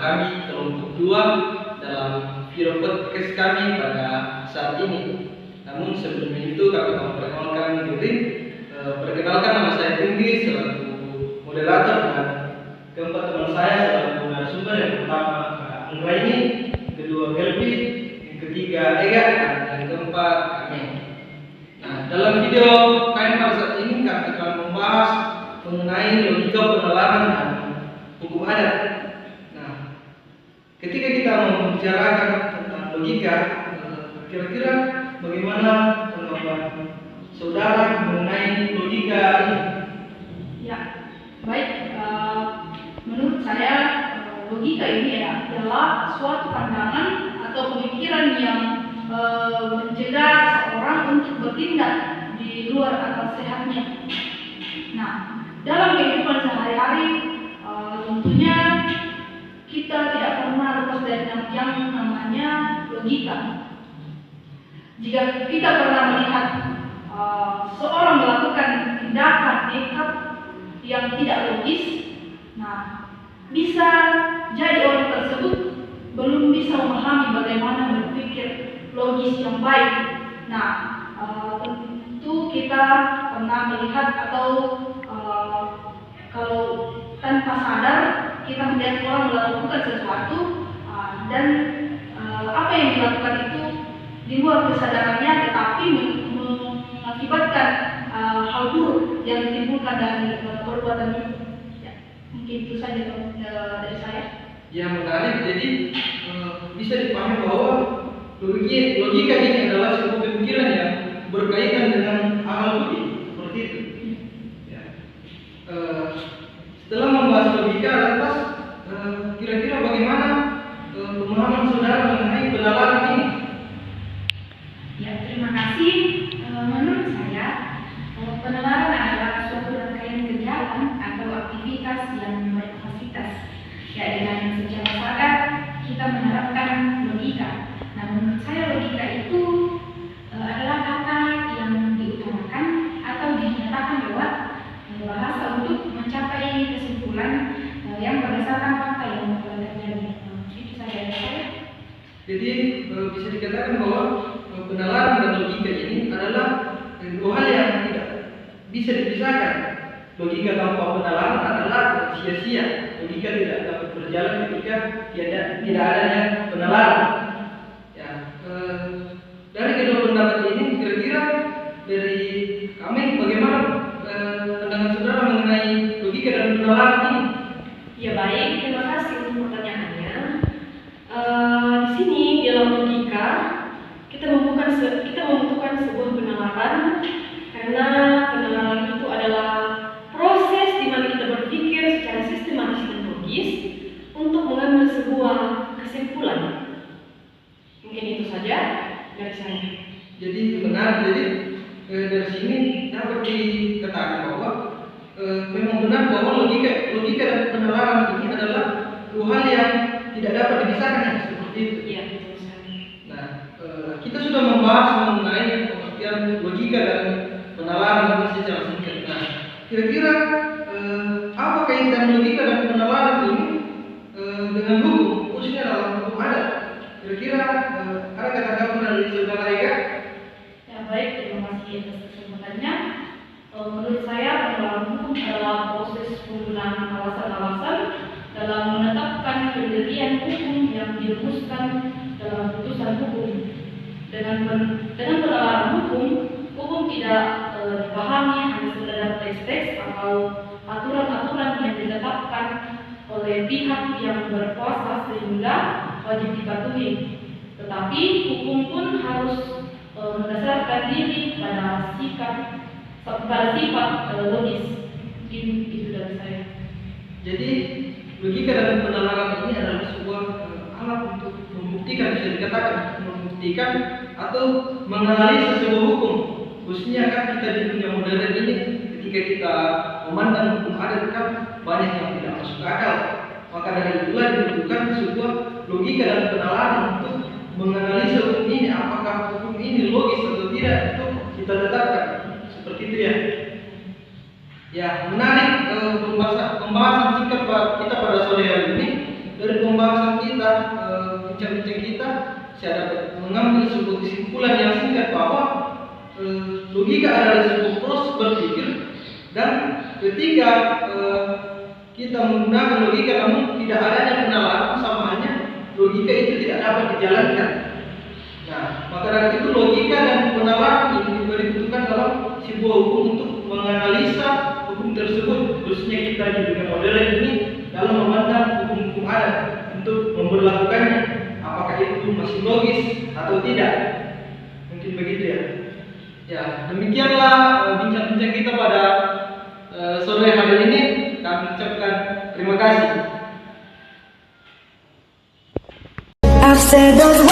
kami kelompok 2 dalam video podcast kami pada saat ini. Namun sebelum itu kami akan perkenalkan diri. Perkenalkan, nama saya Tinggi selaku moderator, dan keempat teman saya selaku narasumber. Yang pertama Anggraini, yang kedua Gelbi, yang ketiga Ega, dan yang keempat kami. Nah, dalam video kami pada saat ini kami akan membahas mengenai logika penalaran dan hukum adat. Nah, ketika kita membicarakan tentang logika, kira-kira bagaimana tanggapan saudara mengenai logika ini? Ya, baik. Menurut saya logika ini adalah suatu pandangan atau pemikiran yang mencegah seseorang untuk bertindak di luar akal sehatnya. Nah, dalam kehidupan sehari-hari tentunya kita tidak pernah lepas dari yang namanya logika. Jika kita pernah melihat seorang melakukan tindakan nekat yang tidak logis, nah bisa jadi orang tersebut belum bisa memahami bagaimana berpikir logis yang baik. Nah, tentu kita pernah melihat atau kalau tanpa sadar kita melihat orang melakukan sesuatu dan apa yang dilakukan itu di luar kesadarannya, tetapi mengakibatkan hal buruk yang ditimbulkan dari perbuatan itu. Ya, mungkin itu saja dari saya. Yang menarik, jadi bisa dipahami bahwa logika ini adalah sebuah pemikiran yang berkaitan dengan akal budi, seperti itu. Ya. Setelah membahas logika, lantas kira-kira bagaimana pemahaman saudara mengenai penalaran ini? Ya, terima kasih. Menurut saya, penalaran adalah suatu rangkaian kegiatan atau aktivitas yang berkapasitas. Ya, dengan secara sadar kita menerapkan logika. Nah, menurut saya logika itu adalah kata yang diutamakan atau dinyatakan lewat bahasa untuk mencapai kesimpulan yang berdasarkan fakta yang telah terjadi. Itu saja dari saya. Jadi bisa dikatakan bahwa penalaran dan logika ini adalah dua hal yang tidak bisa dipisahkan. Logika tanpa penalaran adalah sia-sia. Logika tidak dapat berjalan ketika tidak adanya penalaran. Ya, dari kedua pendapat ini, kira-kira dari kami bagaimana pandangan saudara mengenai logika dan penalaran ini? Ya baik, terima kasih untuk pertanyaannya. Di sini dalam logika kita membutuhkan sebuah penalaran, karena penalaran itu adalah proses di mana kita berpikir secara sistematis dan logis untuk mengambil sebuah kesimpulan. Mungkin itu saja dari saya. Jadi benar, jadi dari sini dapat dikatakan bahwa memang benar bahwa logika dan penalaran ini adalah dua hal yang tidak dapat dipisahkan, seperti itu. Iya, betul sekali. Nah, kita sudah membahas mengenai pengertian logika dan penalaran secara singkat. Nah, kira-kira apa kaitan logika dan penalaran ini dengan hukum, khususnya dalam hukum adat? Kira-kira ada kata-kata dari saudara Ega? Ya, baik, terima kasih atas kesempatannya. Menurut saya penalaran hukum adalah proses penggunaan alasan-alasan dalam menetapkan pendirian hukum yang dirumuskan dalam putusan hukum. Dengan penalaran hukum tidak dipahami hanya sekedar teks-teks atau aturan-aturan yang ditetapkan oleh pihak yang berkuasa sehingga wajib dipatuhi. Tetapi hukum pun harus mendasarkan diri pada sifat logis. Mungkin itu dari saya. Jadi logika dan penalaran ini adalah sebuah alat untuk membuktikan, bisa dikatakan membuktikan atau menganalisa sebuah hukum. Khususnya kan kita di dunia modern ini, ketika kita memandang hukum adat kan banyak yang tidak masuk akal. Maka dari itulah dibutuhkan sebuah logika dan penalaran untuk menganalisa hukum ini, apakah hukum ini logis atau tidak, itu kita tetapkan. Seperti itu ya. Ya, menarik pembahasan singkat kita pada sore hari ini. dari pembahasan kita, bincang-bincang kita, saya dapat mengambil sebuah kesimpulan yang singkat bahwa logika adalah sebuah proses berpikir, dan ketika kita menggunakan logika namun tidak adanya penalaran, sama hanya logika itu tidak dapat dijalankan. Nah, maka dari itu logika dan penalaran itu juga dibutuhkan dalam sebuah hukum untuk menganalisa hukum tersebut, khususnya kita di dunia modern ini dalam memandang hukum-hukum adat untuk memberlakukannya, apakah itu masih logis atau tidak. Mungkin begitu ya. Ya, demikianlah bincang-bincang kita pada sore hari ini. Kami ucapkan terima kasih. I've said those